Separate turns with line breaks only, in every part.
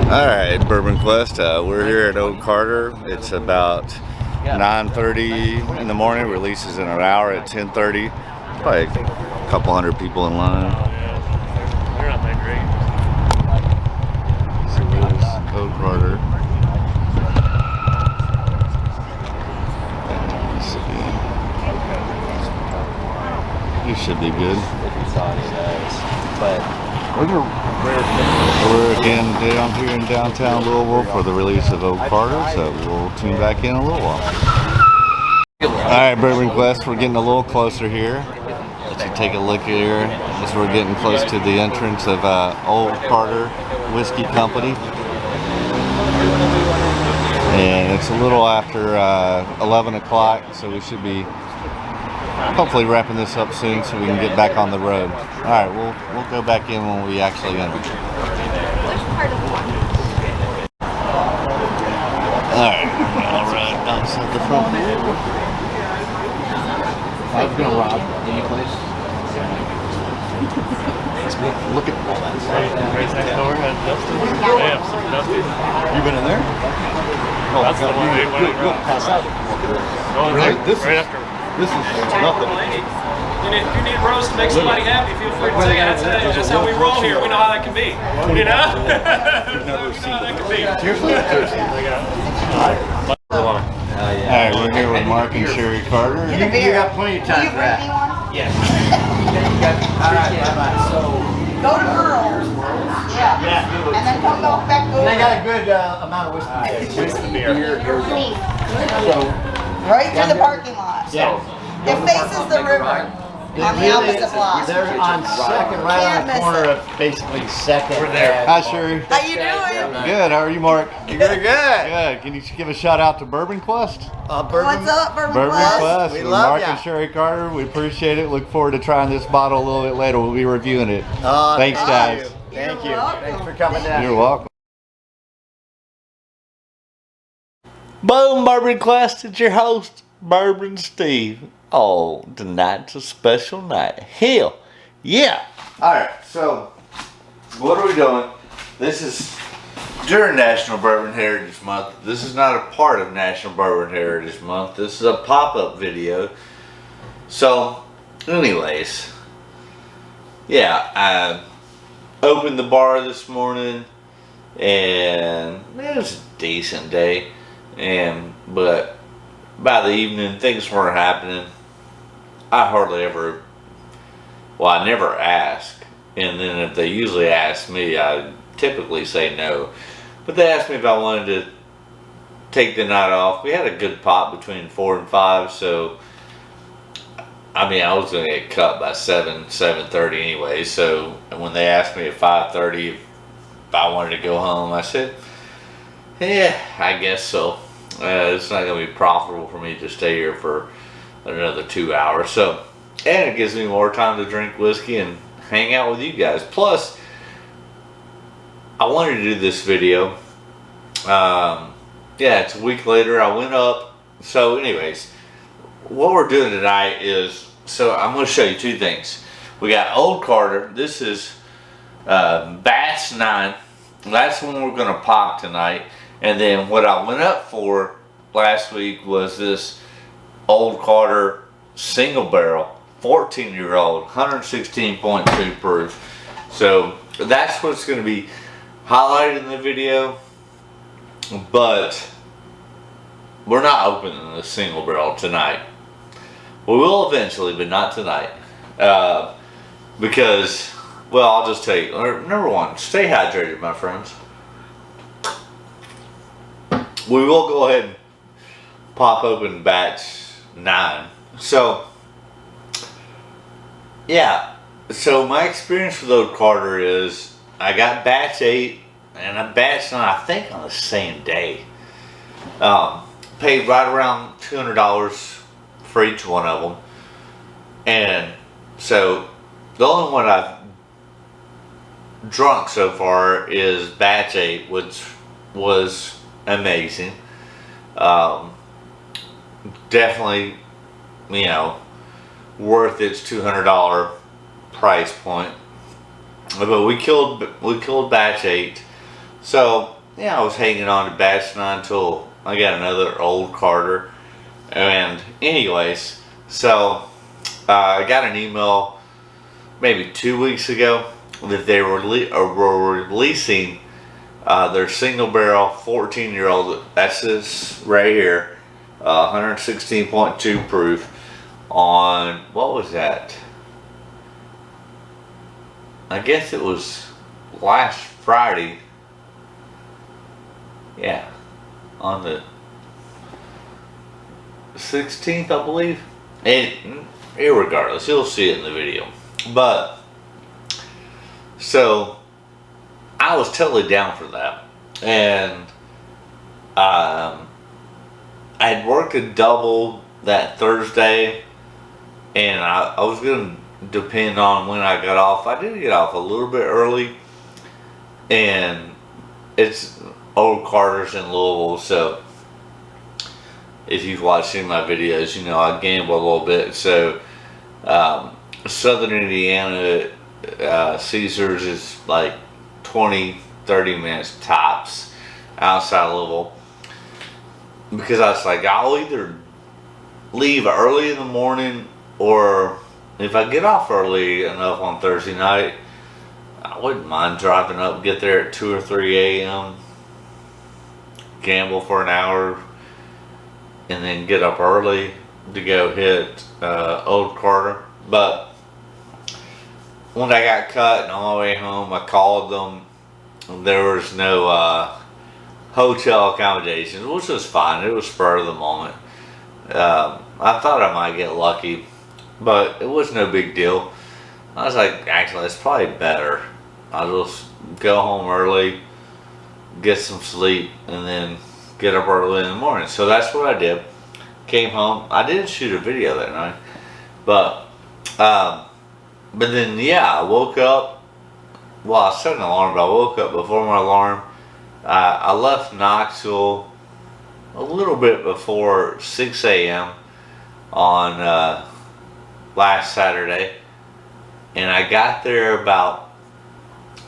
Alright, Bourbon Quest. We're here at Oak Carter. It's about 9:30 in the morning. Releases in an hour at 10:30. Probably a couple hundred people in line.
They're not that great.
So there's Oak Carter. You should be good.
But
we're again down here in downtown Louisville for the release of Oak Carter, so we'll tune back in a little while. Alright, Bourbon Quest, we're getting a little closer here. Let you take a look here as we're getting close to the entrance of Old Carter Whiskey Company. And it's a little after 11 o'clock, so we should be hopefully wrapping this up soon so we can get back on the road. Alright, we'll go back in when we actually enter. Alright, outside the front here.
I was going to rob any place. Look at all that stuff.
Right next door has Dustin. They have some Dustin.
You been in there? Oh,
That's the one they went
you'll
around.
pass out.
Oh,
Really?
right, right after.
This is nothing.
If you need roast to make somebody happy, feel free to take it. That's how we roll here. We know how that can be. You know?
You've never seen
How that can be.
Seriously?
Alright, we're here with Mark and Sherri Carter.
You got plenty of time for that.
Yes.
Alright, bye-bye. So,
Go to Earl's. Yeah. And then come back over.
they got a good amount of whiskey.
Whiskey beer.
So,
Right to the parking lot.
yeah.
It faces the river on the opposite block.
They're on second, right
Can't
on the
miss
corner
it.
of basically second.
We're there.
Hi, Sherri.
How you doing?
Good, how are you, Mark?
You're good.
Good. Can you give a shout out to Bourbon Quest?
What's up, Bourbon
Bourbon
Quest?
Quest
We
with
love
Mark
ya.
and Sherri Carter. We appreciate it. Look forward to trying this bottle a little bit later. We'll be reviewing it. Thanks, guys.
Thank you.
You're welcome.
Thanks for coming down.
You're welcome. Boom, Bourbon Quest. It's your host, Bourbon Steve. Oh, tonight's a special night. Hell, yeah. Alright, so what are we doing? This is during National Bourbon Heritage Month. This is not a part of National Bourbon Heritage Month. This is a pop-up video. So, anyways, yeah, I opened the bar this morning and it was a decent day. But by the evening, things weren't happening. I hardly ever, well, I never ask. And then if they usually ask me, I typically say no. But they asked me if I wanted to take the night off. We had a good pot between 4 and 5, so I mean, I was going to get cut by 7:30 anyway. So when they asked me at 5:30 if I wanted to go home, I said, yeah, I guess so. It's not going to be profitable for me to stay here for another 2 hours. So, and it gives me more time to drink whiskey and hang out with you guys. Plus, I wanted to do this video. Yeah, it's a week later. I went up. So, anyways, what we're doing tonight is, so I'm going to show you two things. We got Old Carter. This is batch 9. That's one we're going to pop tonight. And then what I went up for last week was this Old Carter single barrel, 14-year-old, 116.2 proof. So that's what's going to be highlighted in the video. But we're not opening the single barrel tonight. We will eventually, but not tonight. Because, well, I'll just tell you, number one, stay hydrated, my friends. We will go ahead and pop open batch 9. So, yeah. So my experience with Old Carter is I got batch 8 and a batch 9, I think on the same day. Paid right around $200 for each one of them. And so the only one I've drunk so far is batch 8, which was amazing. Definitely, you know, worth its $200 price point. But we killed batch 8. So yeah, I was hanging on to batch 9 until I got another old Carter. And anyways, so I got an email maybe 2 weeks ago that they were releasing their single barrel 14-year-old. That's this right here, 116.2 proof. On what was that? I guess it was last Friday. Yeah, on the 16th, I believe. And irregardless, you'll see it in the video. But so I was totally down for that, and I'd worked a double that Thursday, and I was gonna depend on when I got off. I did get off a little bit early, and it's old Carter's in Louisville, so if you've watched any of my videos, you know I gamble a little bit. So Southern Indiana, Caesars is like 20-30 minutes tops outside Louisville, because I was like, I'll either leave early in the morning, or if I get off early enough on Thursday night, I wouldn't mind driving up, get there at 2 or 3 a.m., gamble for an hour, and then get up early to go hit Old Carter. But when I got cut and on my way home, I called them. There was no hotel accommodations, which was fine. It was spur of the moment. I thought I might get lucky, but it was no big deal. I was like, actually, it's probably better. I'll just go home early, get some sleep, and then get up early in the morning. So that's what I did. Came home. I didn't shoot a video that night, but then yeah, I woke up. Well, I set an alarm, but I woke up before my alarm. I left Knoxville a little bit before 6 a.m. on last Saturday, and I got there about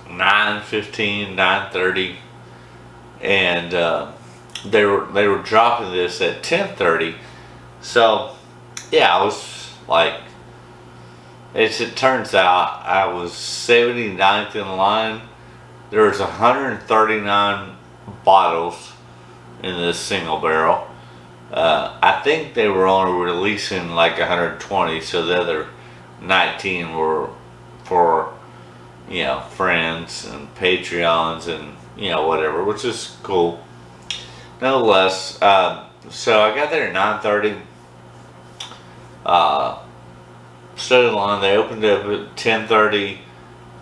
9:15, 9:30, and they were dropping this at 10:30. So yeah, I was like, it turns out I was 79th in line. There was 139 bottles in this single barrel. I think they were only releasing like 120, so the other 19 were for, you know, friends and Patreons and, you know, whatever, which is cool. Nonetheless, so I got there at 9:30. Stood in line. They opened up at 10:30.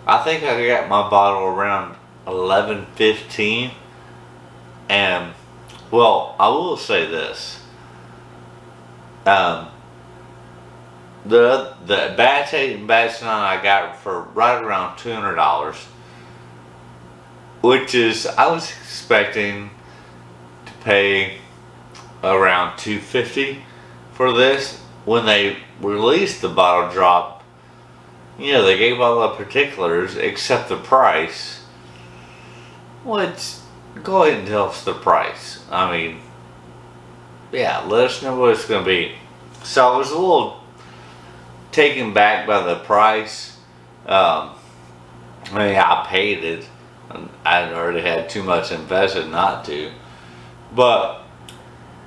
I think I got my bottle around 11:15. And well, I will say this: the batch 8 and batch 9 I got for right around $200, which is, I was expecting to pay around $250 for this. When they released the bottle drop, you know, they gave all the particulars except the price. Which, go ahead and tell us the price. I mean, yeah, let us know what it's going to be. So I was a little taken back by the price. I mean, I paid it. I already had too much invested not to. But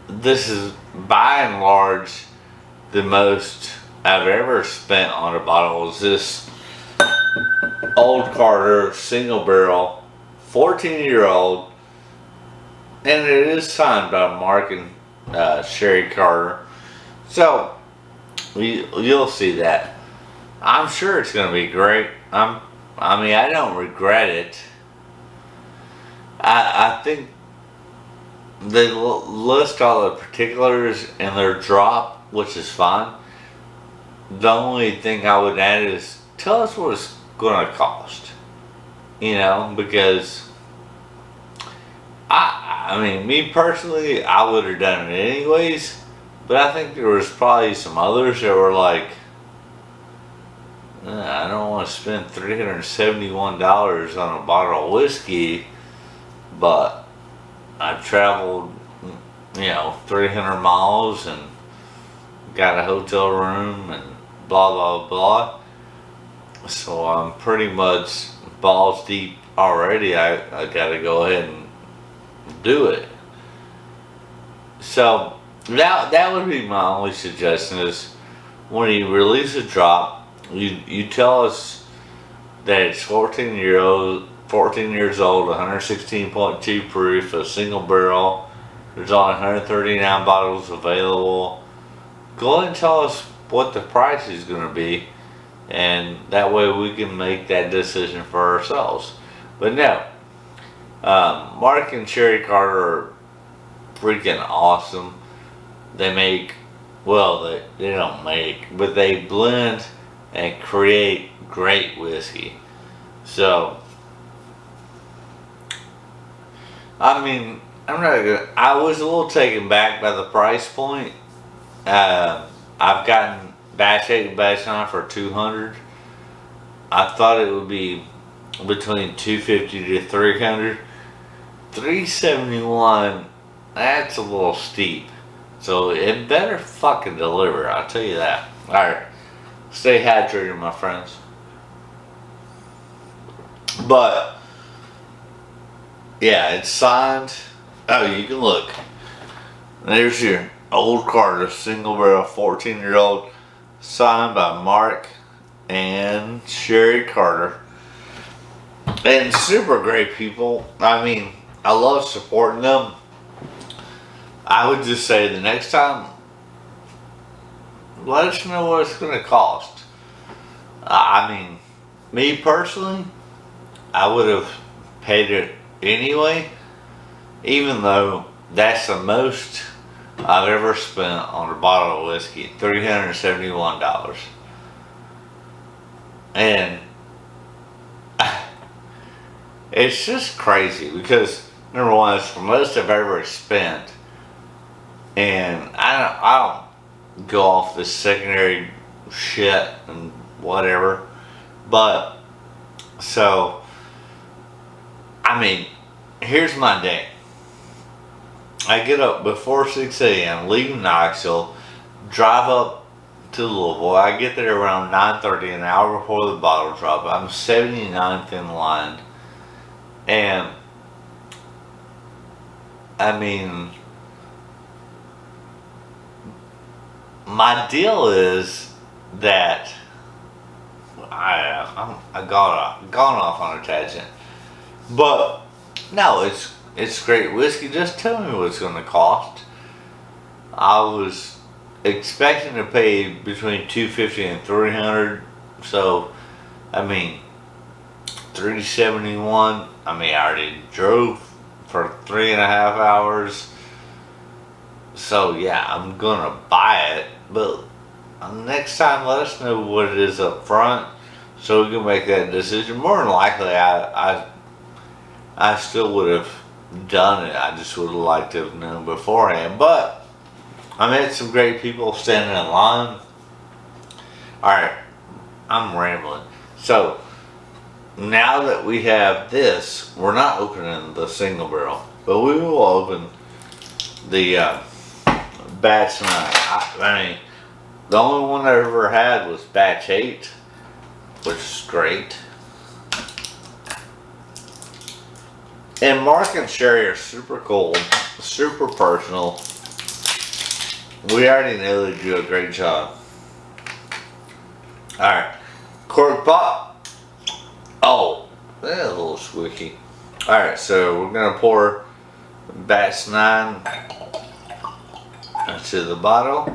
this is, by and large, the most I've ever spent on a bottle. Was this Old Carter single barrel 14-year-old, and it is signed by Mark and Sherri Carter. So you'll see that. I'm sure it's going to be great. I mean, I don't regret it. I think they list all the particulars in their drop, which is fine. The only thing I would add is, tell us what it's going to cost. You know, because I mean, me personally, I would have done it anyways. But I think there was probably some others that were like, I don't want to spend $371 on a bottle of whiskey, but I traveled, 300 miles and got a hotel room and blah, blah, blah. So I'm pretty much balls deep already. I gotta go ahead and do it. So that would be my only suggestion is when you release a drop, you tell us that it's 14 years old, 116.2 proof, a single barrel. There's only 139 bottles available. Go ahead and tell us what the price is going to be, and that way we can make that decision for ourselves. But no, Mark and Sherri Carter are freaking awesome. They make, well, they don't make, but they blend and create great whiskey. So, I mean, I was a little taken back by the price point. I've gotten batch 8 and batch 9 for $200. I thought it would be between $250 to $300. $371, that's a little steep. So it better fucking deliver, I'll tell you that. Alright, stay hydrated, my friends. But yeah, it's signed. Oh, you can look. There's your Old Carter single barrel 14-year-old, signed by Mark and Sherri Carter. And super great people. I mean, I love supporting them. I would just say the next time, let us know what it's going to cost. I mean, me personally, I would have paid it anyway, even though that's the most I've ever spent on a bottle of whiskey, $371. And it's just crazy because, number one, it's the most I've ever spent. And I don't go off this secondary shit and whatever. But, so, I mean, here's my day. I get up before 6 a.m., leave Knoxville, drive up to Louisville. I get there around 9:30, an hour before the bottle drop. I'm 79th in line. And, I mean, my deal is that I gone off on a tangent. But, no, it's great whiskey. Just tell me what it's going to cost. I was expecting to pay between $250 and $300. So, I mean, $371. I mean, I already drove for 3.5 hours. So, yeah, I'm going to buy it. But next time, let us know what it is up front so we can make that decision. More than likely, I still would have done it. I just would have liked to have known beforehand. But I met some great people standing in line. Alright, I'm rambling. So, now that we have this, we're not opening the single barrel, but we will open the batch 9. I mean, the only one I ever had was batch 8, which is great. And Mark and Sherri are super cool, super personal. We already know they do a great job. Alright, cork pop. Oh, that's a little squeaky. Alright, so we're going to pour batch 9 into the bottle.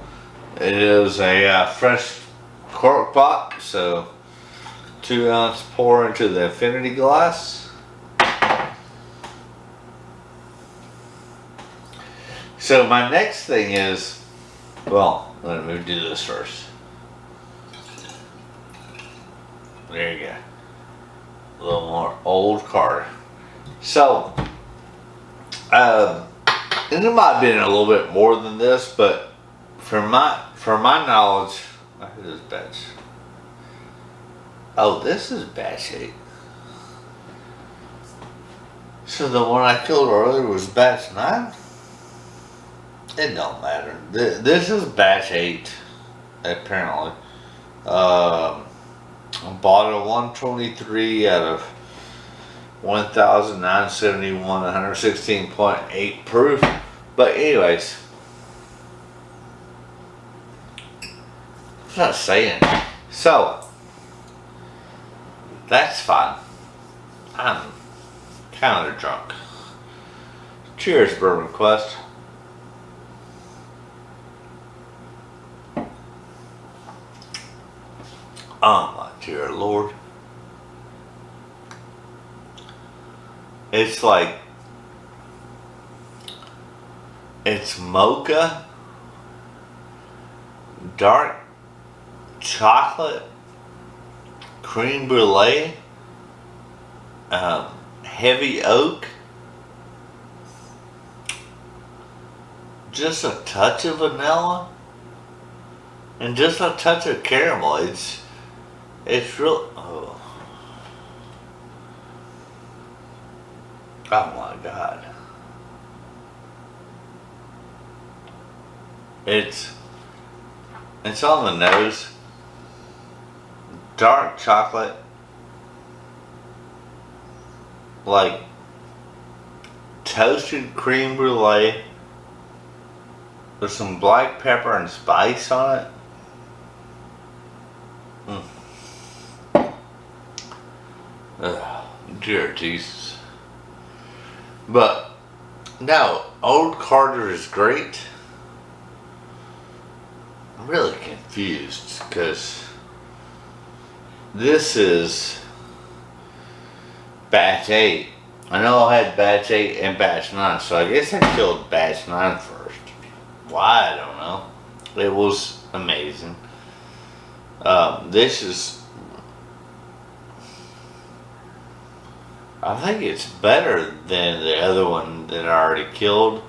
It is a fresh cork pop, so 2 ounce pour into the infinity glass. So my next thing is, well, let me do this first. There you go. A little more Old Carter. So, and it might have been a little bit more than this, but for my knowledge, look at this batch. Oh, this is batch 8. So the one I killed earlier was batch 9? It don't matter. This is batch 8, apparently. I bought a 123 out of 1,971, 116.8 proof. But anyways, I'm not saying. So, that's fine. I'm kind of drunk. Cheers, Bourbon Quest. Oh my dear Lord. It's like, it's mocha, dark chocolate, cream brulee, heavy oak, just a touch of vanilla, and just a touch of caramel. It's real. Oh my God. It's on the nose. Dark chocolate, like toasted cream brulee with some black pepper and spice on it. Ugh, dear Jesus. But no, Old Carter is great. I'm really confused because this is batch 8. I know I had batch 8 and batch 9, so I guess I killed batch 9 first. Why? I don't know. It was amazing. This is, I think it's better than the other one that I already killed.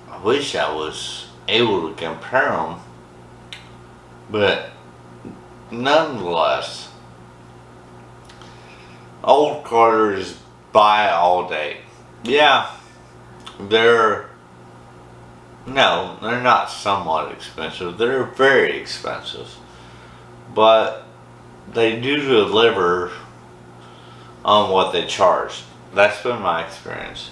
I wish I was able to compare them, but nonetheless, Old Carter is buy all day. Yeah, they're not somewhat expensive. They're very expensive, but they do deliver on what they charge. That's been my experience.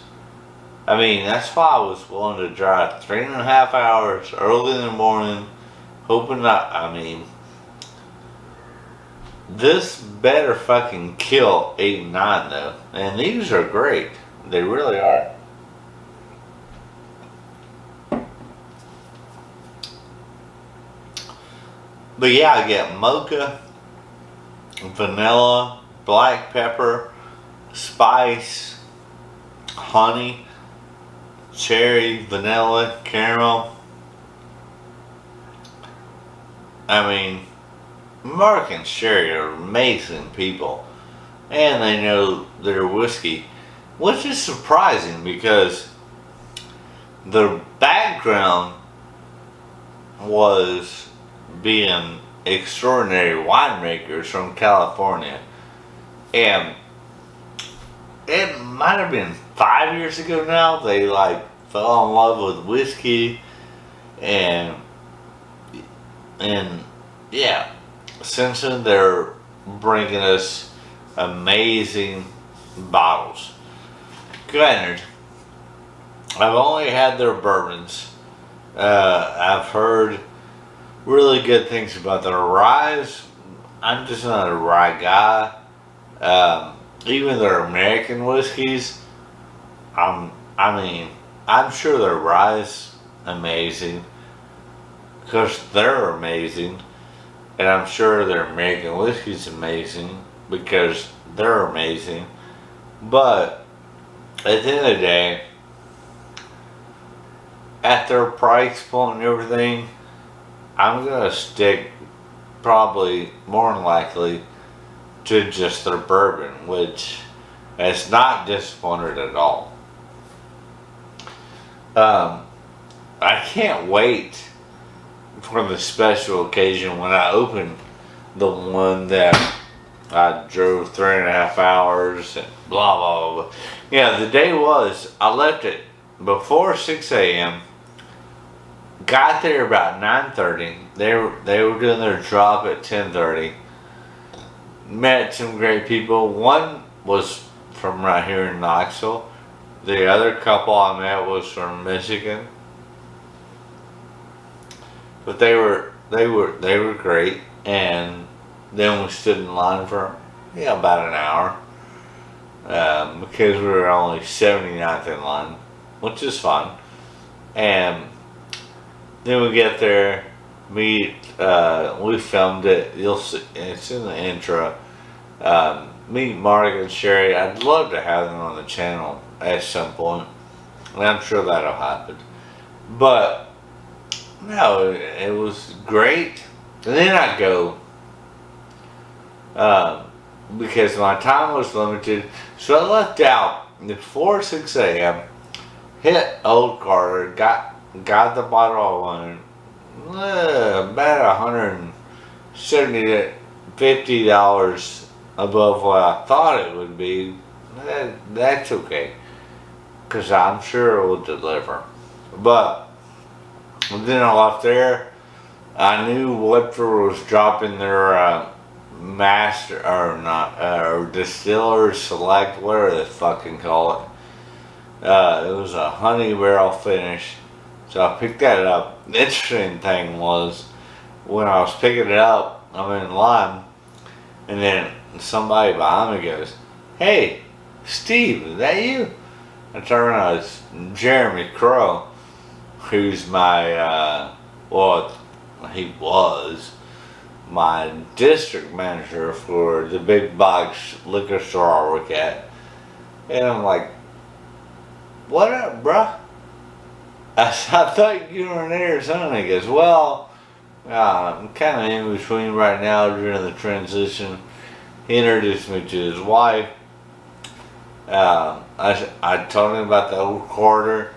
I mean, that's why I was willing to drive 3.5 hours early in the morning, hoping that, I mean, this better fucking kill 8 and 9 though. And these are great. They really are. But yeah, I get mocha, vanilla, black pepper, spice, honey, cherry, vanilla, caramel. I mean, Mark and Sherri are amazing people, and they know their whiskey, which is surprising because their background was being extraordinary winemakers from California. And it might have been 5 years ago now, they like fell in love with whiskey, and yeah, since then they're bringing us amazing bottles. Granted, I've only had their bourbons. I've heard really good things about their ryes. I'm just not a rye guy. Even their American whiskeys, I'm sure their rye's amazing because they're amazing, and I'm sure their American whiskey's amazing because they're amazing. But at the end of the day, at their price point and everything, I'm gonna stick probably more than likely to just their bourbon, which has not disappointed at all. I can't wait for the special occasion when I open the one that I drove 3.5 hours and blah, blah, blah. Yeah, the day was, I left it before 6 a.m. Got there about 9:30. They were doing their drop at 10:30. Met some great people. One was from right here in Knoxville. The other couple I met was from Michigan. But they were great. And then we stood in line for about an hour. Because we were only 79th in line, which is fun. And then we get there, we filmed it. You'll see, it's in the intro. Meet Mark and Sherri. I'd love to have them on the channel at some point, and I'm sure that'll happen. But no, it was great. And then I go because my time was limited, so I left out before 6 a.m. Hit Old Carter, got the bottle I wanted, about $150 above what I thought it would be. That's okay, because I'm sure it will deliver. But then I left there. I knew Woodford was dropping their master or not or distiller select, whatever they fucking call it. It was a honey barrel finish, so I picked that up. The interesting thing was, when I was picking it up, I'm in line, and then somebody behind me goes, "Hey, Steve, is that you?" I turn around, it's Jeremy Crow, who's my he was my district manager for the big box liquor store I work at. And I'm like, "What up, bruh?" I thought you were in Arizona. He goes, "Well, I'm kind of in between right now during the transition." He introduced me to his wife. I told him about the Old Quarter,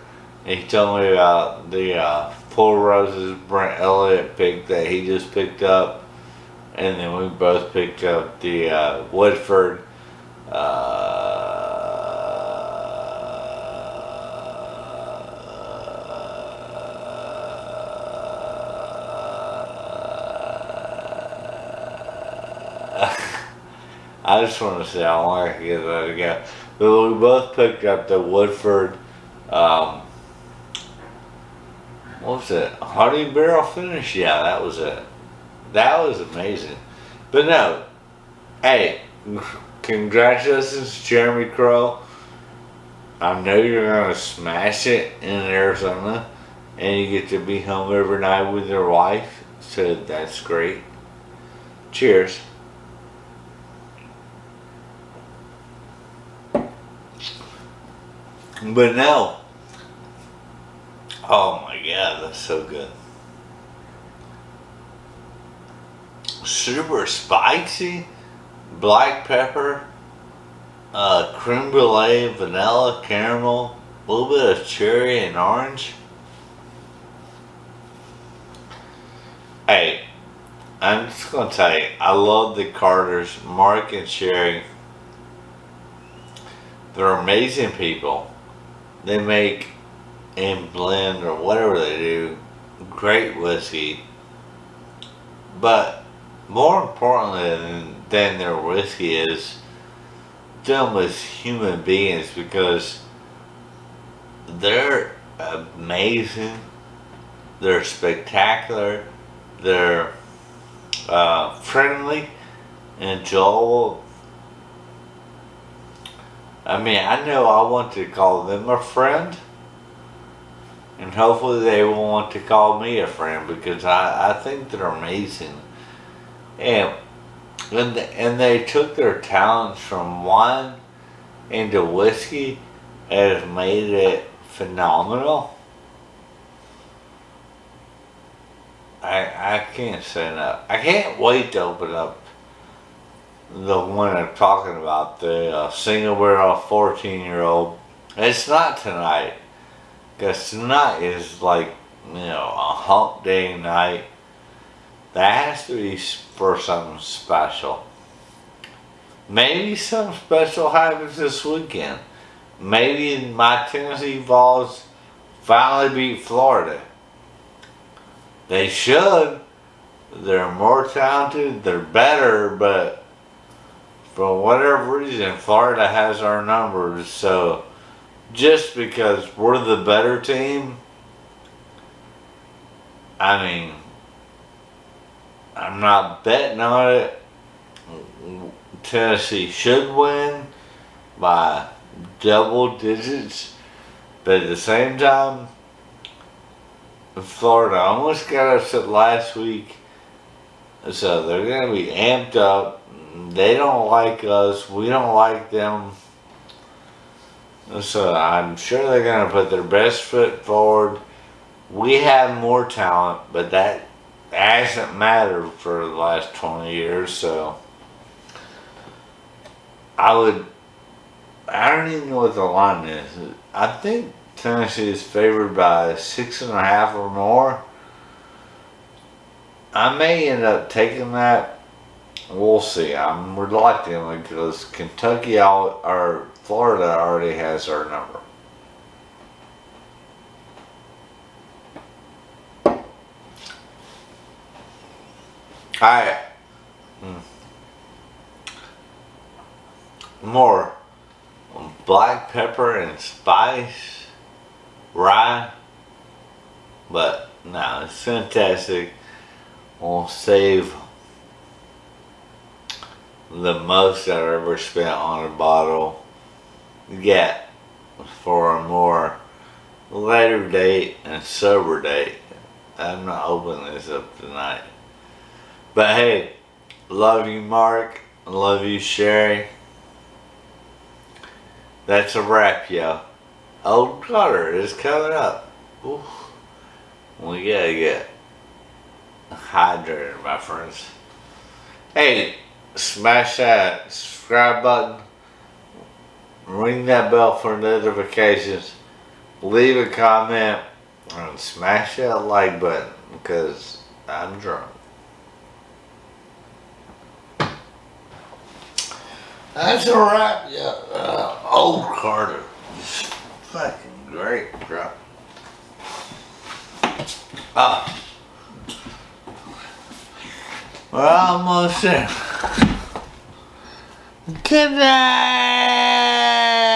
and he told me about the Full Roses Brent Elliott pick that he just picked up. And then we both picked up the Woodford I just want to say, I want to get that again. But we both picked up the Woodford, what was it? Honey barrel finish? Yeah, that was it. That was amazing. But no, hey, congratulations, Jeremy Crow. I know you're going to smash it in Arizona, and you get to be home every night with your wife, so that's great. Cheers. But no, oh my God, that's so good. Super spicy, black pepper, creme brulee, vanilla, caramel, a little bit of cherry and orange. Hey, I'm just gonna tell you, I love the Carters, Mark and Sherri. They're amazing people. They make and blend or whatever they do great whiskey, but more importantly than their whiskey is them as human beings, because they're amazing, they're spectacular, they're friendly, enjoyable. I mean, I know I want to call them a friend, and hopefully they will want to call me a friend, because I think they're amazing. And they took their talents from wine into whiskey and has made it phenomenal. I can't say enough. I can't wait to open up the one I'm talking about, the single barrel 14-year-old. It's not tonight, because tonight is like, a hump day night. That has to be for something special. maybe something special happens this weekend. Maybe my Tennessee Vols finally beat Florida. They should. They're more talented, they're better, but for whatever reason, Florida has our numbers. So just because we're the better team, I mean, I'm not betting on it. Tennessee should win by double digits, but at the same time, Florida almost got upset last week, so they're going to be amped up. They don't like us, we don't like them, so I'm sure they're going to put their best foot forward. We have more talent, but that hasn't mattered for the last 20 years, so I don't even know what the line is. I think Tennessee is favored by 6.5 or more. I may end up taking that. We'll see. I'm reluctant because Kentucky or Florida already has our number. Alright. More black pepper and spice, rye, but no, it's fantastic. We'll save the most I've ever spent on a bottle yet for a more later date and sober date. I'm not opening this up tonight. But hey, love you, Mark. Love you, Sherri. That's a wrap, yo. Old Carter is coming up. Oof. We gotta get hydrated, my friends. Hey, smash that subscribe button. Ring that bell for notifications. Leave a comment. And smash that like button because I'm drunk. That's a wrap, yeah. Old Carter. Fucking great, bro. Oh. We're almost there. Good night.